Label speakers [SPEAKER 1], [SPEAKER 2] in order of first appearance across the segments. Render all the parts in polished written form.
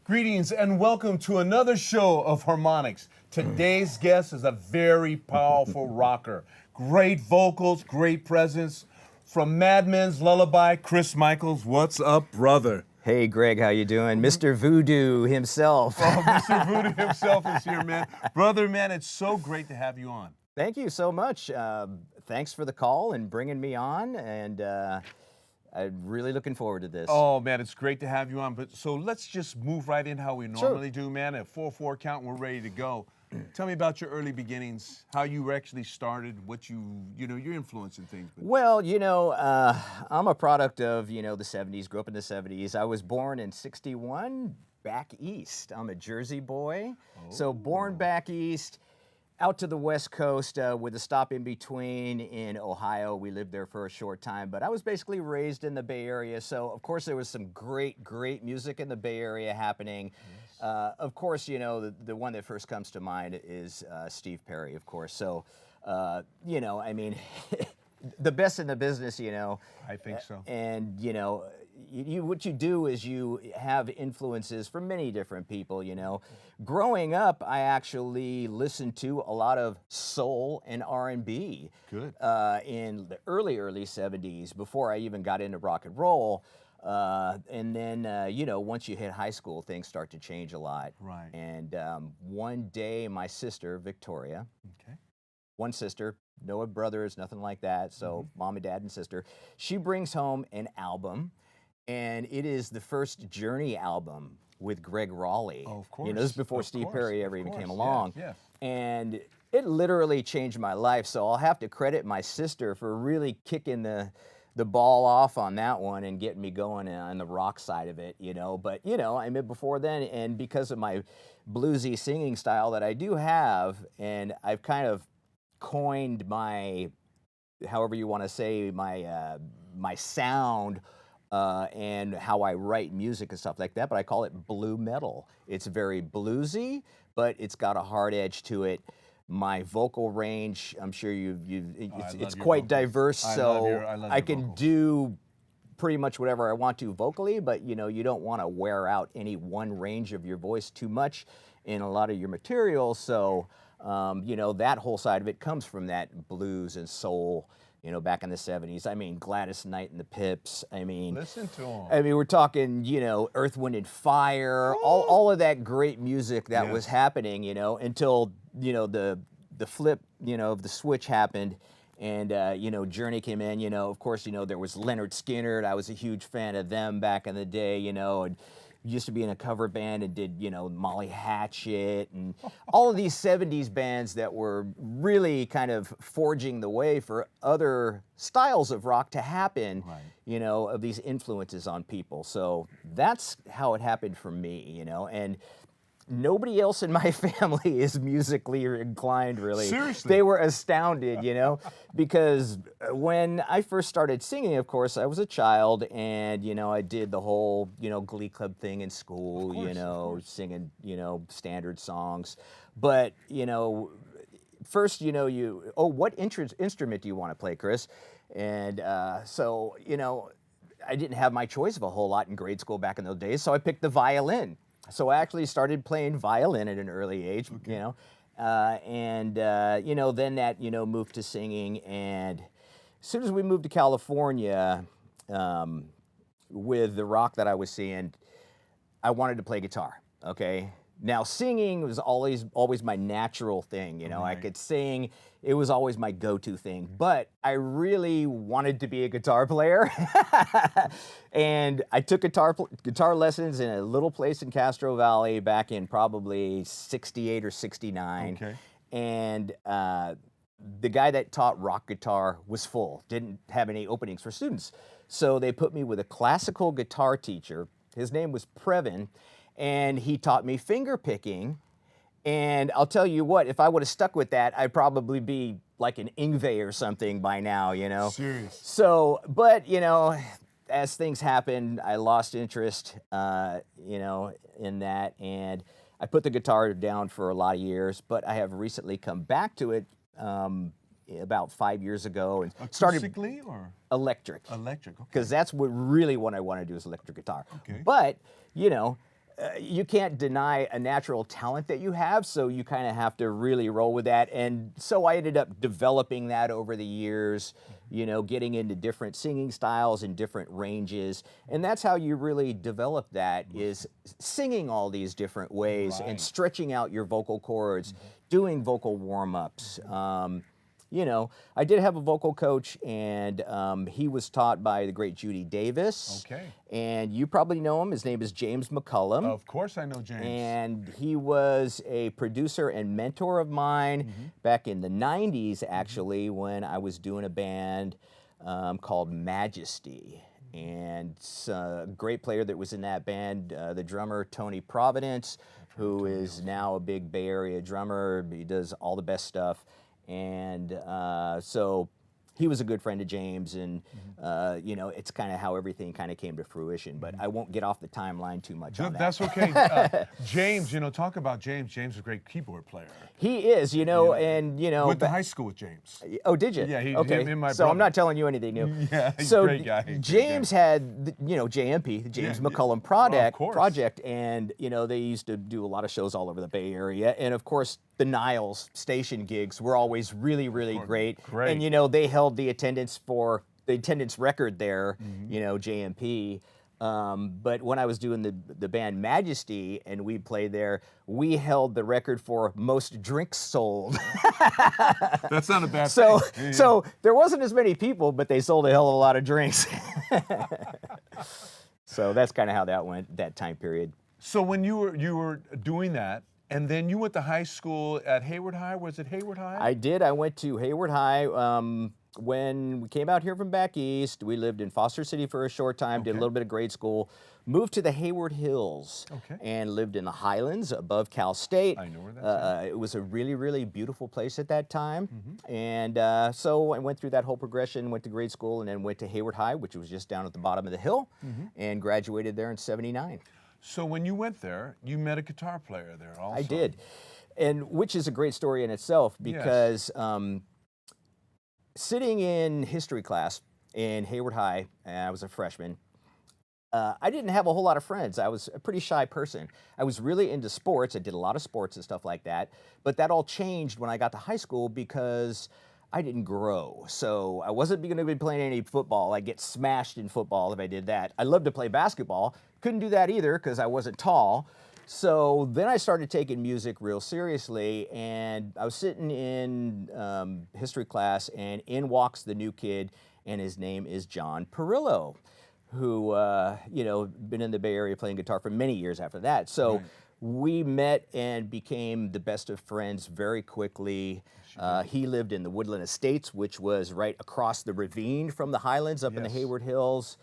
[SPEAKER 1] Greetings and welcome to another show of Harmonics. Today's guest is a very powerful rocker. Great vocals, great presence. From Madmen's Lullaby, Chris Michaels. What's up, brother?
[SPEAKER 2] Hey, Greg, how you doing? Mr. Voodoo himself.
[SPEAKER 1] Oh, Mr. Voodoo himself is here, man. Brother, man, it's so great to have you on.
[SPEAKER 2] Thank you so much. Thanks for the call and bringing me on, and I'm really looking forward to this.
[SPEAKER 1] Oh, man, it's great to have you on. But so let's just move right in how we normally do, man. At 4-4 count, we're ready to go. Tell me about your early beginnings, how you actually started, what your influence and things.
[SPEAKER 2] Well, I'm a product of, the 70s, grew up in the 70s. I was born in 61 back east. I'm a Jersey boy. So born back east, out to the West Coast with a stop in between in Ohio. We lived there for a short time, but I was basically raised in the Bay Area. So, of course, there was some great, great music in the Bay Area happening. Yes. Of course, the one that first comes to mind is Steve Perry, of course. So, I mean, the best in the business,
[SPEAKER 1] I think so.
[SPEAKER 2] And, what you do is you have influences from many different people, Growing up, I actually listened to a lot of soul and R&B.
[SPEAKER 1] Good.
[SPEAKER 2] In the early 70s, before I even got into rock and roll. And then, once you hit high school, things start to change a lot.
[SPEAKER 1] Right.
[SPEAKER 2] And one day, my sister, Victoria, one sister, no brothers, nothing like that, so mom and dad and sister, she brings home an album, and it is the first Journey album with Greg Raleigh.
[SPEAKER 1] Oh, of course.
[SPEAKER 2] This is before Steve Perry ever even came along.
[SPEAKER 1] Yes.
[SPEAKER 2] And it literally changed my life, so I'll have to credit my sister for really kicking the ball off on that one and getting me going on the rock side of it, But, I mean, before then, and because of my bluesy singing style that I do have, and I've kind of coined my, however you want to say, my sound and how I write music and stuff like that, but I call it blue metal. It's very bluesy, but it's got a hard edge to it. My vocal range, I'm sure it's quite diverse, so I can do pretty much whatever I want to vocally, but you don't want to wear out any one range of your voice too much in a lot of your material, so that whole side of it comes from that blues and soul, back in the 70s. I mean, Gladys Knight and the Pips. I mean,
[SPEAKER 1] listen to them.
[SPEAKER 2] I mean, we're talking, Earth, Wind, and Fire, all of that great music that was happening, until, the flip, of the switch happened. And, Journey came in, of course, there was Leonard Skinner. I was a huge fan of them back in the day, and used to be in a cover band and did, Molly Hatchet and all of these 70s bands that were really kind of forging the way for other styles of rock to happen, of these influences on people. So that's how it happened for me, and nobody else in my family is musically inclined, really.
[SPEAKER 1] Seriously?
[SPEAKER 2] They were astounded, because when I first started singing, of course, I was a child, and, I did the whole, Glee Club thing in school, singing, standard songs. But, first, what instrument do you want to play, Chris? And so, I didn't have my choice of a whole lot in grade school back in those days, so I picked the violin. So I actually started playing violin at an early age, and then that, moved to singing. And as soon as we moved to California, with the rock that I was seeing, I wanted to play guitar, okay? Now, singing was always my natural thing, I could sing. It was always my go-to thing, but I really wanted to be a guitar player. And I took guitar lessons in a little place in Castro Valley back in probably 68 or 69.
[SPEAKER 1] Okay.
[SPEAKER 2] And the guy that taught rock guitar was full, didn't have any openings for students. So they put me with a classical guitar teacher. His name was Previn, and he taught me finger picking. And I'll tell you what, if I would have stuck with that, I'd probably be like an Yngwie or something by now, you know?
[SPEAKER 1] Serious.
[SPEAKER 2] So, but, you know, as things happened, I lost interest, you know, in that. And I put the guitar down for a lot of years, but I have recently come back to it about 5 years ago and started
[SPEAKER 1] Acoustically or
[SPEAKER 2] electric.
[SPEAKER 1] electric? Okay.
[SPEAKER 2] Because that's what I want to do is electric guitar.
[SPEAKER 1] Okay.
[SPEAKER 2] But, you know, you can't deny a natural talent that you have, so you kind of have to really roll with that. And so I ended up developing that over the years, you know, getting into different singing styles and different ranges. And that's how you really develop that, is singing all these different ways and stretching out your vocal cords, doing vocal warm-ups. You know, I did have a vocal coach, and he was taught by the great Judy Davis.
[SPEAKER 1] Okay.
[SPEAKER 2] And you probably know him. His name is James McCullum.
[SPEAKER 1] Of course I know James.
[SPEAKER 2] And he was a producer and mentor of mine back in the 90s, actually, when I was doing a band called Majesty. And a great player that was in that band, the drummer, Tony Providence, who is now a big Bay Area drummer. He does all the best stuff. And so he was a good friend of James, and you know, it's kind of how everything kind of came to fruition. But I won't get off the timeline too much on that.
[SPEAKER 1] That's okay. James, you know, talk about James. James is a great keyboard player.
[SPEAKER 2] He is, you know, and you know.
[SPEAKER 1] Went to high school with James.
[SPEAKER 2] Oh, did you?
[SPEAKER 1] Yeah,
[SPEAKER 2] okay.
[SPEAKER 1] him and my
[SPEAKER 2] so
[SPEAKER 1] brother.
[SPEAKER 2] I'm not telling you anything new.
[SPEAKER 1] Yeah, he's
[SPEAKER 2] so
[SPEAKER 1] a great guy.
[SPEAKER 2] James had, you know, JMP, the James McCullum project, and you know, they used to do a lot of shows all over the Bay Area, and of course the Niles station gigs were always really, really great. And you know, they held the attendance record there, you know, JMP. But when I was doing the band Majesty and we played there, we held the record for most drinks sold.
[SPEAKER 1] That's not a bad thing.
[SPEAKER 2] So there wasn't as many people, but they sold a hell of a lot of drinks. So that's kind of how that went, that time period.
[SPEAKER 1] So when you were doing that, and then you went to high school at Hayward High. Was it Hayward High?
[SPEAKER 2] I did. I went to Hayward High. When we came out here from back east, we lived in Foster City for a short time, did a little bit of grade school, moved to the Hayward Hills, and lived in the Highlands above Cal State.
[SPEAKER 1] I know where that's at.
[SPEAKER 2] It was a really, really beautiful place at that time. And so I went through that whole progression, went to grade school, and then went to Hayward High, which was just down at the bottom of the hill, and graduated there in '79.
[SPEAKER 1] So when you went there, you met a guitar player there also.
[SPEAKER 2] I did, and which is a great story in itself, because sitting in history class in Hayward High, and I was a freshman, I didn't have a whole lot of friends. I was a pretty shy person. I was really into sports. I did a lot of sports and stuff like that, but that all changed when I got to high school because I didn't grow. So I wasn't going to be playing any football. I'd get smashed in football if I did that. I loved to play basketball. Couldn't do that either because I wasn't tall. So then I started taking music real seriously, and I was sitting in history class, and in walks the new kid, and his name is John Perillo, who, you know, been in the Bay Area playing guitar for many years after that. So we met and became the best of friends very quickly. He lived in the Woodland Estates, which was right across the ravine from the Highlands up in the Hayward Hills.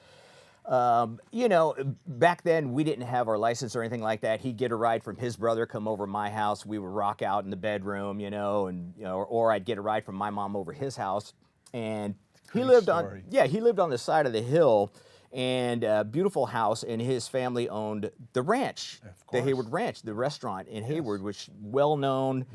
[SPEAKER 2] You know, back then we didn't have our license or anything like that. He'd get a ride from his brother, come over to my house. We would rock out in the bedroom, you know, and you know, or I'd get a ride from my mom over his house. And he lived on, he lived on the side of the hill, and a beautiful house. And his family owned the ranch, the Hayward Ranch, the restaurant in Hayward, which well known.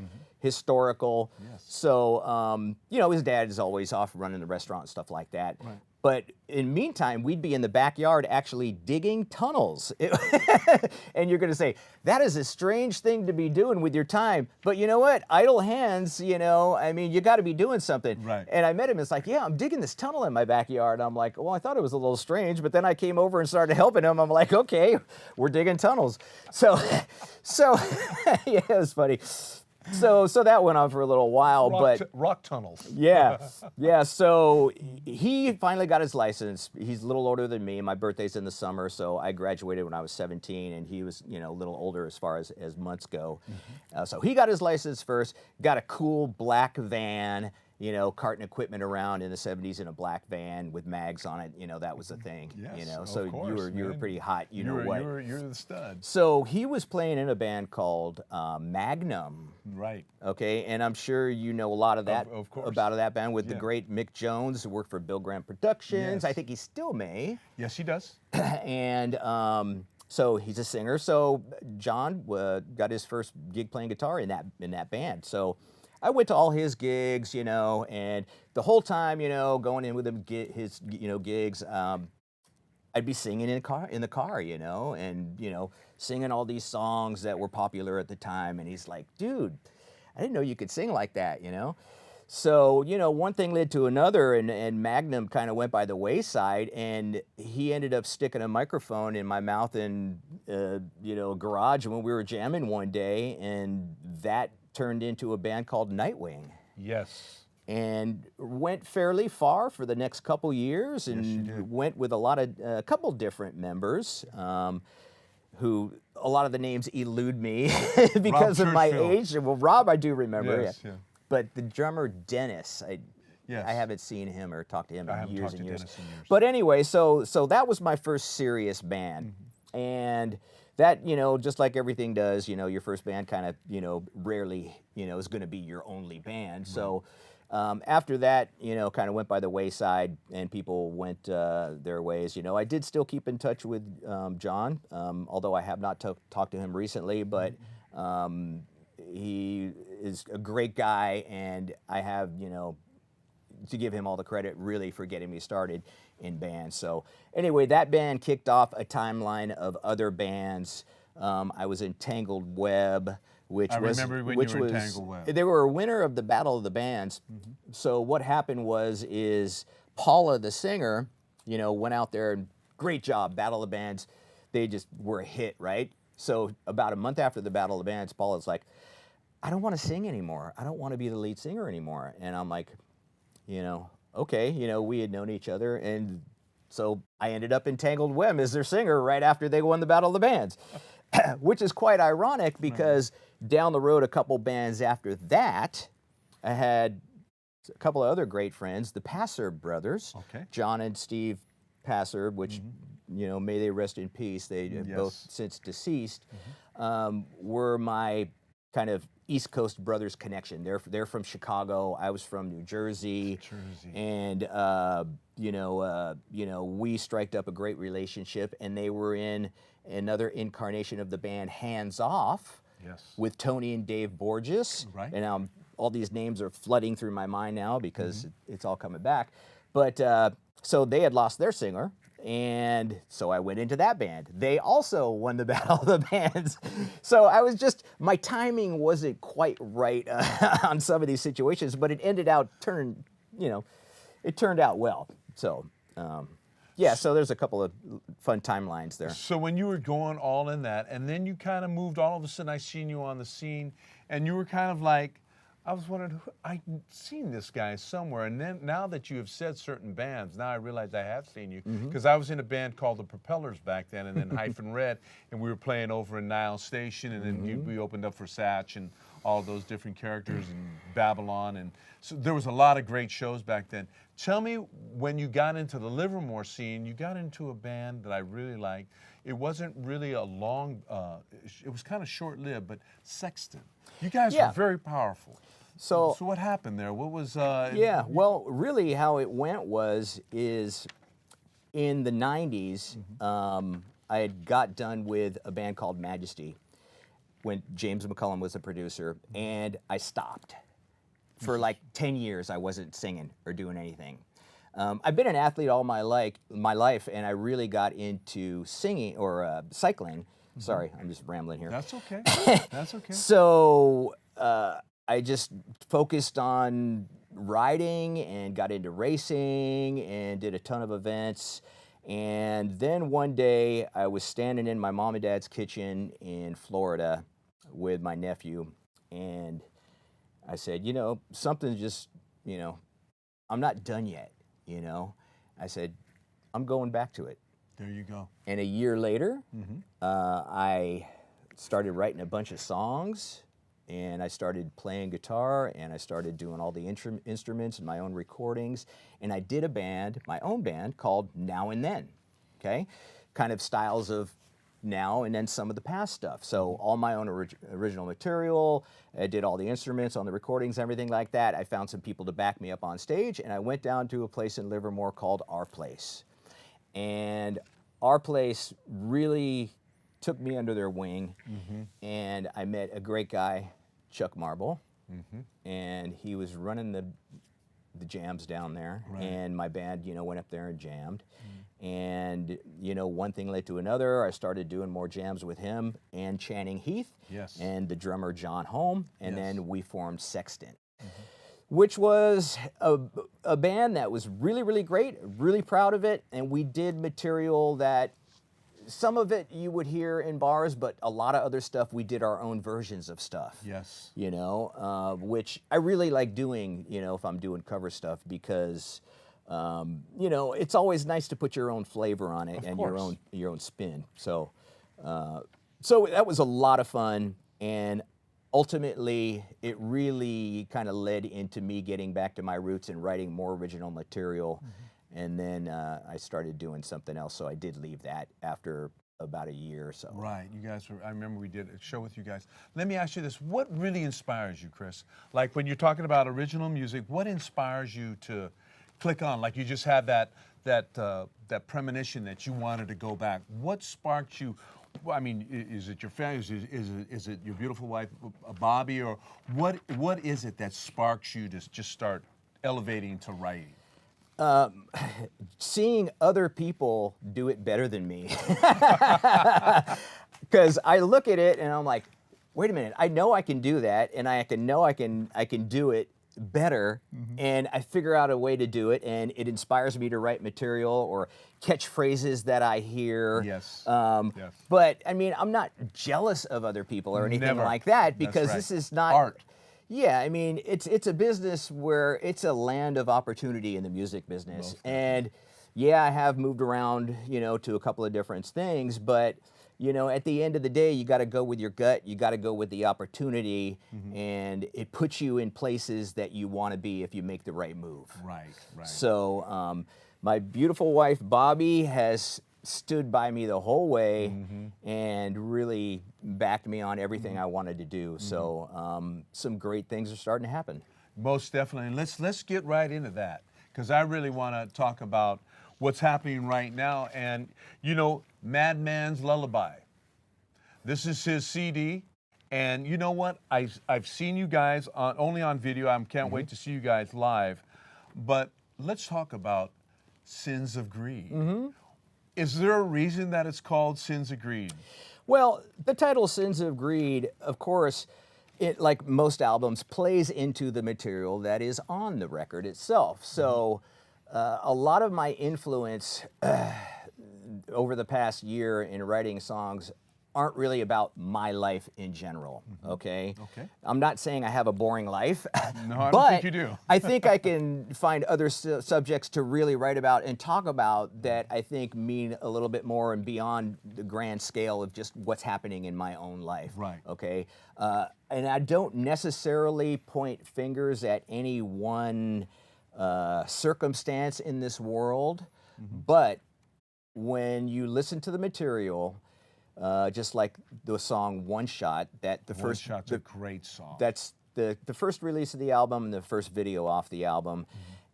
[SPEAKER 2] Historical. So, you know, his dad is always off running the restaurant and stuff like that. But in meantime, we'd be in the backyard actually digging tunnels. And you're going to say, that is a strange thing to be doing with your time. But you know what? Idle hands, you know, I mean, you got to be doing something. And I met him. It's like, yeah, I'm digging this tunnel in my backyard. I'm like, well, I thought it was a little strange. But then I came over and started helping him. I'm like, okay, we're digging tunnels. So yeah, it was funny. So that went on for a little while,
[SPEAKER 1] rock tunnels.
[SPEAKER 2] Yeah. So he finally got his license. He's a little older than me. My birthday's in the summer, so I graduated when I was 17, and he was, you know, a little older as far as months go. So he got his license first. Got a cool black van, you know, carting equipment around in the 70s in a black van with mags on it. You know, that was the thing.
[SPEAKER 1] Yes,
[SPEAKER 2] you know,
[SPEAKER 1] of
[SPEAKER 2] so
[SPEAKER 1] course,
[SPEAKER 2] you were
[SPEAKER 1] man.
[SPEAKER 2] pretty hot. You know what?
[SPEAKER 1] You're the stud.
[SPEAKER 2] So he was playing in a band called Magnum.
[SPEAKER 1] Right.
[SPEAKER 2] Okay, and I'm sure you know a lot of that
[SPEAKER 1] Of course.
[SPEAKER 2] about that band with the
[SPEAKER 1] Yeah.
[SPEAKER 2] great Mick Jones, who worked for Bill Graham Productions.
[SPEAKER 1] Yes.
[SPEAKER 2] I think he still may.
[SPEAKER 1] Yes, he does.
[SPEAKER 2] And so he's a singer. So John got his first gig playing guitar in that band. So I went to all his gigs, you know, and the whole time, you know, going in with him his gigs. I'd be singing in the car, you know, and you know, singing all these songs that were popular at the time. And he's like, "Dude, I didn't know you could sing like that," you know. So, you know, one thing led to another, and Magnum kind of went by the wayside, and he ended up sticking a microphone in my mouth in, you know, a garage when we were jamming one day, and that turned into a band called Nightwing.
[SPEAKER 1] Yes.
[SPEAKER 2] And went fairly far for the next couple years, and went with a couple different members, who a lot of the names elude me because of my
[SPEAKER 1] Churchfield.
[SPEAKER 2] age. Well, Rob, I do remember.
[SPEAKER 1] Yes,
[SPEAKER 2] yeah.
[SPEAKER 1] yeah.
[SPEAKER 2] But the drummer Dennis,
[SPEAKER 1] Yes.
[SPEAKER 2] I haven't seen him or talked to him
[SPEAKER 1] I
[SPEAKER 2] in
[SPEAKER 1] haven't
[SPEAKER 2] years
[SPEAKER 1] talked
[SPEAKER 2] and
[SPEAKER 1] to
[SPEAKER 2] years.
[SPEAKER 1] Dennis in years.
[SPEAKER 2] But anyway, so that was my first serious band, and that, you know, just like everything does, you know, your first band kind of, you know, rarely, you know, is going to be your only band. So after that, you know, kind of went by the wayside, and people went their ways. You know, I did still keep in touch with John, although I have not talked to him recently, but he is a great guy, and I have, you know, to give him all the credit really for getting me started in bands. So anyway, that band kicked off a timeline of other bands. I was in Tangled Web, which
[SPEAKER 1] I
[SPEAKER 2] was
[SPEAKER 1] remember when
[SPEAKER 2] which
[SPEAKER 1] you were in
[SPEAKER 2] was
[SPEAKER 1] Tangled Web.
[SPEAKER 2] they were a winner of the Battle of the Bands. So what happened is Paula, the singer, you know, went out there and great job, Battle of the Bands. They just were a hit, right? So about a month after the Battle of the Bands, Paula's like, "I don't want to sing anymore. I don't want to be the lead singer anymore." And I'm like, you know, okay, you know, we had known each other, and so I ended up in Tangled Web as their singer right after they won the Battle of the Bands, which is quite ironic because down the road, a couple bands after that, I had a couple of other great friends, the Passer brothers,
[SPEAKER 1] Okay.
[SPEAKER 2] John and Steve Passer, which, you know, may they rest in peace. They have both since deceased, were my kind of East Coast brothers connection. They're from Chicago. I was from New Jersey. And you know, we striked up a great relationship, and they were in another incarnation of the band Hands Off.
[SPEAKER 1] Yes.
[SPEAKER 2] With Tony and Dave Borges.
[SPEAKER 1] Right.
[SPEAKER 2] And all these names are flooding through my mind now because it's all coming back. But so they had lost their singer, and so I went into that band. They also won the Battle of the Bands. So I was my timing wasn't quite right on some of these situations, but it ended out it turned out well. So yeah, so there's a couple of fun timelines there.
[SPEAKER 1] So when you were going all in that, and then you kind of moved, all of a sudden I seen you on the scene, and you were kind of like, I was wondering, I've seen this guy somewhere, and then now that you have said certain bands, now I realize I have seen you, because I was in a band called the Propellers back then, and then Hyphen Red, and we were playing over in Nile Station, and then we opened up for Satch and all those different characters, and Babylon, and so there was a lot of great shows back then. Tell me, when you got into the Livermore scene, you got into a band that I really liked. It wasn't really a long, it was kind of short-lived, but Sexton. You guys were very powerful. So what happened there? What was...
[SPEAKER 2] yeah, well, really how it went is in the 90s, I had got done with a band called Majesty when James McCullum was the producer, and I stopped. For like 10 years, I wasn't singing or doing anything. I've been an athlete all my life, and I really got into singing or cycling. Sorry, I'm just rambling here.
[SPEAKER 1] That's okay. That's okay.
[SPEAKER 2] So I just focused on riding and got into racing and did a ton of events. And then one day I was standing in my mom and dad's kitchen in Florida with my nephew, and I said, you know, something's just, you know, I'm not done yet, you know. I said, I'm going back to it.
[SPEAKER 1] There you go.
[SPEAKER 2] And a year later, I started writing a bunch of songs, and I started playing guitar, and I started doing all the instruments and my own recordings, and I did a band, my own band, called Now and Then, okay? Kind of styles of now and then some of the past stuff. So all my own original material, I did all the instruments on the recordings, everything like that. I found some people to back me up on stage, and I went down to a place in Livermore called Our Place. And Our Place really took me under their wing, and I met a great guy, Chuck Marble, and he was running the jams down there, and my band, you know, went up there and jammed. And, you know, one thing led to another. I started doing more jams with him and Channing Heath and the drummer John Holm, and then we formed Sextant, which was a band that was really, really great, really proud of it, and we did material that some of it you would hear in bars, but a lot of other stuff, we did our own versions of stuff.
[SPEAKER 1] Yes.
[SPEAKER 2] You know, which I really like doing, you know, if I'm doing cover stuff, because you know, it's always nice to put your own flavor on it and your own spin. So, so that was a lot of fun, and ultimately, it really kind of led into me getting back to my roots and writing more original material. And then I started doing something else. So I did leave that after about a year or so.
[SPEAKER 1] Right. You guys were, I remember we did a show with you guys. Let me ask you this. What really inspires you, Chris? Like when you're talking about original music, what inspires you to click on? Like you just had that premonition that you wanted to go back. What sparked you? I mean, is it your family? Is it your beautiful wife, Bobby? Or what is it that sparks you to just start elevating to writing?
[SPEAKER 2] Seeing other people do it better than me. Because I look at it and I'm like, wait a minute, I know I can do that, and I can do it better, and I figure out a way to do it, and it inspires me to write material or catchphrases that I hear.
[SPEAKER 1] Yes.
[SPEAKER 2] But I mean, I'm not jealous of other people or anything like that, because this is not
[SPEAKER 1] art.
[SPEAKER 2] Yeah, I mean, it's a business where it's a land of opportunity in the music business. And yeah, I have moved around, you know, to a couple of different things, but you know, at the end of the day, you got to go with your gut. You got to go with the opportunity, and it puts you in places that you want to be if you make the right move.
[SPEAKER 1] Right, right.
[SPEAKER 2] So my beautiful wife, Bobby, has stood by me the whole way and really backed me on everything I wanted to do. So some great things are starting to happen.
[SPEAKER 1] Most definitely. And let's get right into that, because I really want to talk about what's happening right now. And, you know, Madmen's Lullaby. This is his CD. And you know what? I've seen you guys only on video. I can't wait to see you guys live. But let's talk about Sins of Greed. Is there a reason that it's called Sins of Greed?
[SPEAKER 2] Well, the title Sins of Greed, of course, it, like most albums, plays into the material that is on the record itself. So a lot of my influence over the past year in writing songs aren't really about my life in general, okay? I'm not saying I have a boring life,
[SPEAKER 1] No, I don't
[SPEAKER 2] but
[SPEAKER 1] think you do.
[SPEAKER 2] I think I can find other subjects to really write about and talk about that I think mean a little bit more and beyond the grand scale of just what's happening in my own life,
[SPEAKER 1] Right.
[SPEAKER 2] okay? And I don't necessarily point fingers at any one circumstance in this world, but when you listen to the material, just like the song One Shot, that the
[SPEAKER 1] One
[SPEAKER 2] first
[SPEAKER 1] Shot's a great song.
[SPEAKER 2] That's the first release of the album and the first video off the album,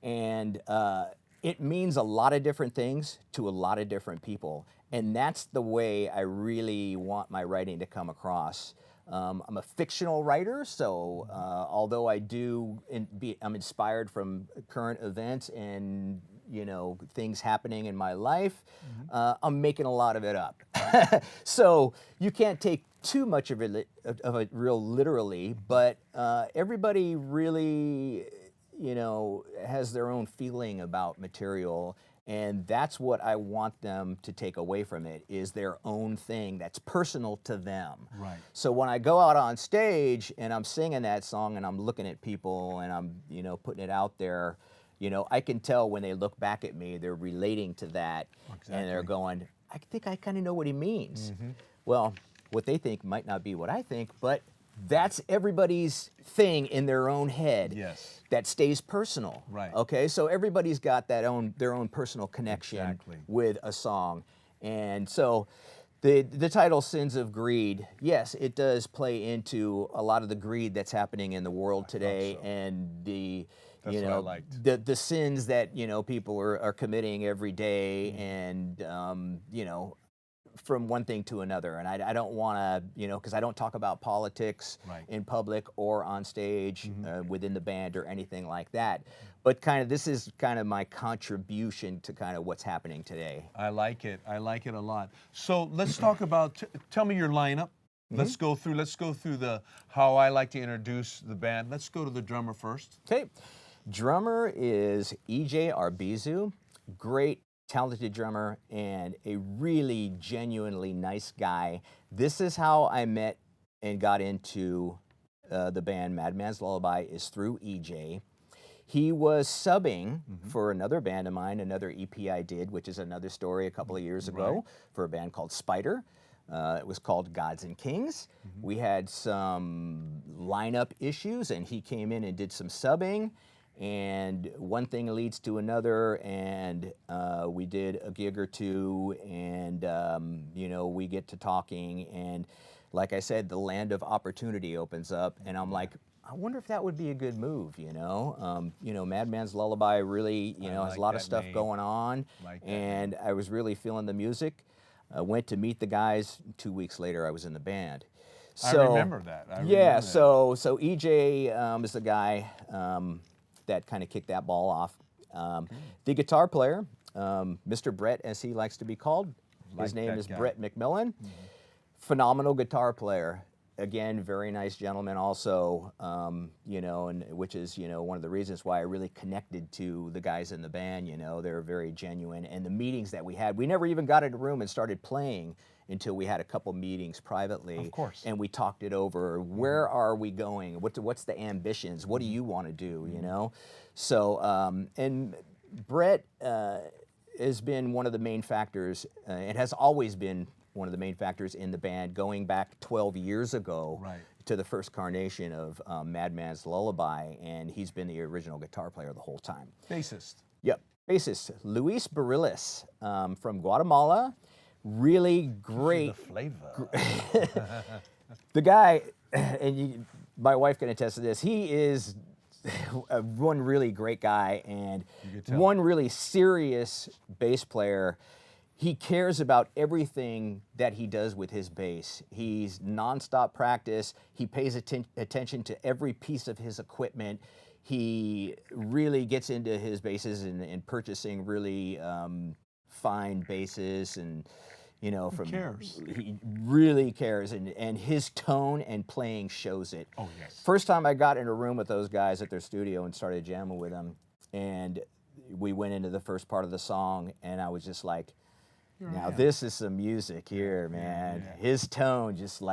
[SPEAKER 2] and it means a lot of different things to a lot of different people, and that's the way I really want my writing to come across. I'm a fictional writer, so although I'm inspired from current events and, you know, things happening in my life, I'm making a lot of it up. So you can't take too much of it real literally, but everybody really, you know, has their own feeling about material. And that's what I want them to take away from it, is their own thing that's personal to them.
[SPEAKER 1] Right.
[SPEAKER 2] So when I go out on stage and I'm singing that song and I'm looking at people and I'm, you know, putting it out there, you know, I can tell when they look back at me, they're relating to that, and they're going, I think I kind of know what he means. Well, what they think might not be what I think, but that's everybody's thing in their own head.
[SPEAKER 1] Yes.
[SPEAKER 2] That stays personal.
[SPEAKER 1] Right.
[SPEAKER 2] Okay, so everybody's got their own personal connection
[SPEAKER 1] Exactly.
[SPEAKER 2] with a song, and so the title "Sins of Greed," yes, it does play into a lot of the greed that's happening in the world today,
[SPEAKER 1] so.
[SPEAKER 2] and the
[SPEAKER 1] That's
[SPEAKER 2] you
[SPEAKER 1] what I
[SPEAKER 2] know
[SPEAKER 1] liked.
[SPEAKER 2] the sins that people are committing every day, and from one thing to another. And I don't want to, because I don't talk about politics
[SPEAKER 1] Right.
[SPEAKER 2] in public or on stage within the band or anything like that. But this is kind of my contribution to kind of what's happening today.
[SPEAKER 1] I like it. I like it a lot. So let's talk about. Tell me your lineup. Let's go through. Let's go through how I like to introduce the band. Let's go to the drummer first.
[SPEAKER 2] Okay, drummer is EJ Arbizu, great talented drummer and a really genuinely nice guy. This is how I met and got into the band Madmen's Lullaby, is through EJ. He was subbing for another band of mine, another EP I did, which is another story a couple of years ago, for a band called Spider. It was called Gods and Kings. We had some lineup issues, and he came in and did some subbing. And one thing leads to another, and we did a gig or two, and we get to talking, and like I said, the land of opportunity opens up, and I'm like, I wonder if that would be a good move, Madman's Lullaby really, has a lot of stuff going on, and I was really feeling the music. I went to meet the guys. 2 weeks later, I was in the band. So,
[SPEAKER 1] I remember that.
[SPEAKER 2] So EJ is the guy that kind of kicked that ball off. The guitar player, Mr. Brett, as he likes to be called, his name is Brett McMillan. Phenomenal guitar player. Again, very nice gentleman also, and which is, one of the reasons why I really connected to the guys in the band. They're very genuine. And the meetings that we had, we never even got in a room and started playing until we had a couple meetings privately.
[SPEAKER 1] Of course.
[SPEAKER 2] And we talked it over. Where are we going? What's the ambitions? What do you want to do, So, and Brett has been one of the main factors, and has always been one of the main factors in the band, going back 12 years ago to the first carnation of Madman's Lullaby, and he's been the original guitar player the whole time.
[SPEAKER 1] Bassist.
[SPEAKER 2] Yep, bassist Luis Barillas from Guatemala. Really great.
[SPEAKER 1] The flavor.
[SPEAKER 2] The guy, and my wife can attest to this, he is one really great guy and one really serious bass player. He cares about everything that he does with his bass. He's nonstop practice. He pays attention to every piece of his equipment. He really gets into his basses and purchasing really fine basses, and
[SPEAKER 1] He cares.
[SPEAKER 2] He really cares, and his tone and playing shows it.
[SPEAKER 1] Oh, yes.
[SPEAKER 2] First time I got in a room with those guys at their studio and started jamming with them, and we went into the first part of the song, and I was just like, now this is some music here, man. His tone just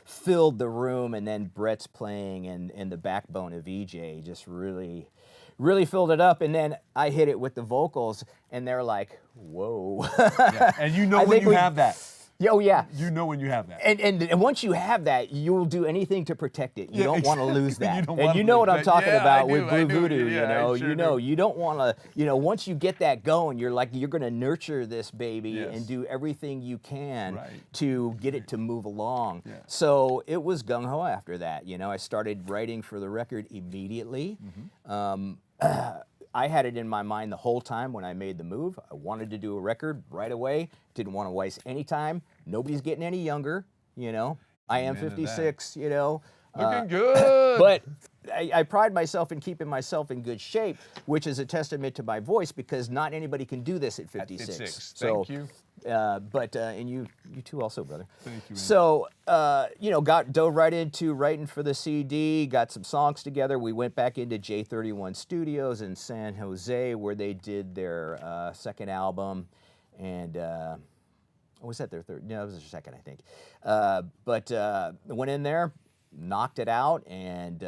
[SPEAKER 2] filled the room, and then Brett's playing and the backbone of EJ just really filled it up. And then I hit it with the vocals, and they're like, whoa.
[SPEAKER 1] And when you have that.
[SPEAKER 2] Oh, yeah.
[SPEAKER 1] You know when you have that.
[SPEAKER 2] And once you have that, you'll do anything to protect it. You don't want to lose that.
[SPEAKER 1] You
[SPEAKER 2] know what I'm talking about with Blue Voodoo,
[SPEAKER 1] do.
[SPEAKER 2] you don't want to, once you get that going, you're going to nurture this baby and do everything you can to get it to move along. So it was gung-ho after that. I started writing for the record immediately. I had it in my mind the whole time when I made the move. I wanted to do a record right away. Didn't want to waste any time. Nobody's getting any younger, I am 56,
[SPEAKER 1] Looking good.
[SPEAKER 2] But I pride myself in keeping myself in good shape, which is a testament to my voice, because not anybody can do this at 56.
[SPEAKER 1] Thank you.
[SPEAKER 2] And you too also, brother.
[SPEAKER 1] Thank you, man.
[SPEAKER 2] So, dove right into writing for the CD, got some songs together. We went back into J31 Studios in San Jose, where they did their second album. And was that their third? No, it was their second, I think. Went in there, knocked it out, and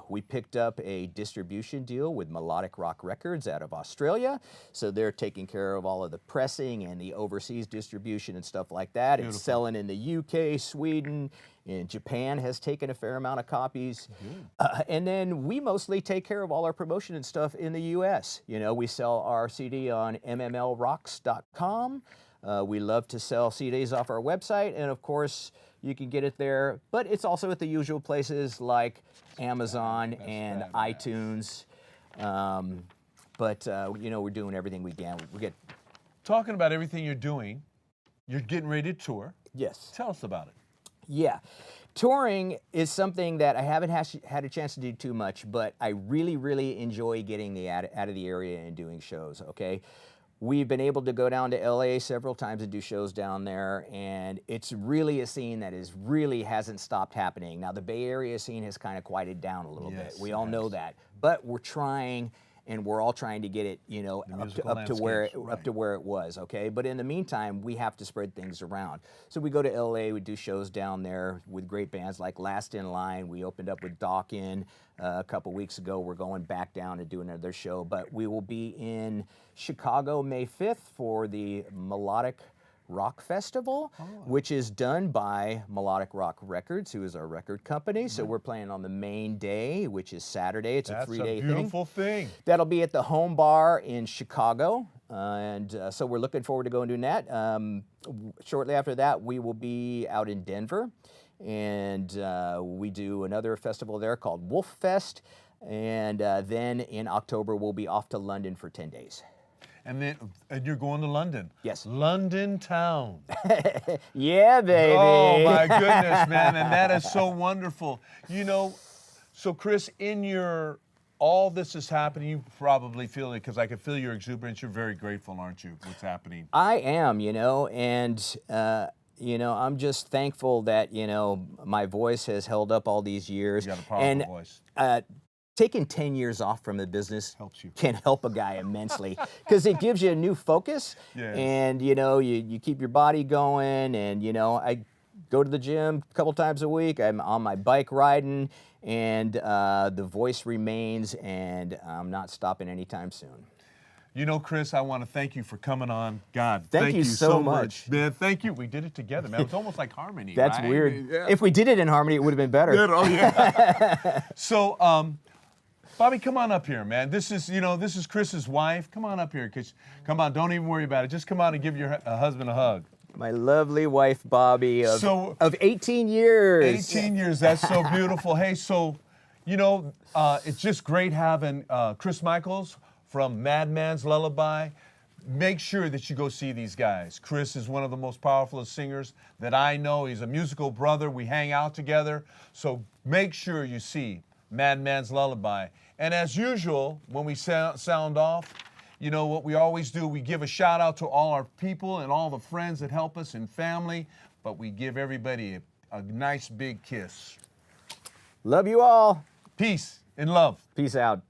[SPEAKER 2] we picked up a distribution deal with Melodic Rock Records out of Australia. So they're taking care of all of the pressing and the overseas distribution and stuff like that.
[SPEAKER 1] Beautiful.
[SPEAKER 2] It's selling in the UK, Sweden, and Japan has taken a fair amount of copies. And then we mostly take care of all our promotion and stuff in the US. You know, we sell our CD on mmlrocks.com. We love to sell CDs off our website, and of course, you can get it there, but it's also at the usual places like Amazon and iTunes. You know, we're doing everything we can.
[SPEAKER 1] Talking about everything you're doing, you're getting ready to tour.
[SPEAKER 2] Yes.
[SPEAKER 1] Tell us about it.
[SPEAKER 2] Yeah. Touring is something that I haven't had a chance to do too much, but I really, really enjoy getting out of the area and doing shows, okay? We've been able to go down to LA several times and do shows down there, and it's really a scene that really hasn't stopped happening. Now, the Bay Area scene has kind of quieted down a little bit. We all know that, but we're trying, and we're all trying to get it, you know, up to where it was, okay? But in the meantime, we have to spread things around. So we go to LA, we do shows down there with great bands like Last in Line. We opened up with Dawkins a couple weeks ago. We're going back down to do another show, but we will be in Chicago May 5th for the Melodic Rock Festival, which is done by Melodic Rock Records, who is our record company. So we're playing on the main day, which is Saturday. It's a 3-day thing.
[SPEAKER 1] That's a beautiful thing.
[SPEAKER 2] That'll be at the Home Bar in Chicago. So we're looking forward to going doing that. Shortly after that, we will be out in Denver, and we do another festival there called Wolf Fest. And then in October, we'll be off to London for 10 days.
[SPEAKER 1] And you're going to London.
[SPEAKER 2] Yes.
[SPEAKER 1] London town.
[SPEAKER 2] Yeah, baby.
[SPEAKER 1] Oh, my goodness, man. And that is so wonderful. You know, so Chris, all this is happening, you probably feel it, because I can feel your exuberance. You're very grateful, aren't you, what's happening?
[SPEAKER 2] I am, you know, and, you know, I'm just thankful that, you know, my voice has held up all these years.
[SPEAKER 1] You got a powerful voice.
[SPEAKER 2] Taking 10 years off from the business
[SPEAKER 1] helps you.
[SPEAKER 2] Can help a guy immensely, because it gives you a new focus.
[SPEAKER 1] Yes.
[SPEAKER 2] And, you know, you keep your body going, and, you know, I go to the gym a couple times a week. I'm on my bike riding, and the voice remains, and I'm not stopping anytime soon.
[SPEAKER 1] You know, Chris, I want to thank you for coming on. God,
[SPEAKER 2] thank you so much.
[SPEAKER 1] Man, thank you. We did it together, man. It was almost like harmony.
[SPEAKER 2] That's
[SPEAKER 1] right?
[SPEAKER 2] weird.
[SPEAKER 1] Yeah.
[SPEAKER 2] If we did it in harmony, it would have been better.
[SPEAKER 1] Oh, yeah. So, Bobby, come on up here, man. This is Chris's wife. Come on up here. Come on, don't even worry about it. Just come out and give your husband a hug.
[SPEAKER 2] My lovely wife, Bobby, of 18 years.
[SPEAKER 1] 18 years, that's so beautiful. Hey, so, you know, it's just great having Chris Michaels from Madmen's Lullaby. Make sure that you go see these guys. Chris is one of the most powerful singers that I know. He's a musical brother. We hang out together. So make sure you see Madmen's Lullaby. And as usual, when we sound off, you know what we always do, we give a shout out to all our people and all the friends that help us and family, but we give everybody a nice big kiss.
[SPEAKER 2] Love you all.
[SPEAKER 1] Peace and love.
[SPEAKER 2] Peace out.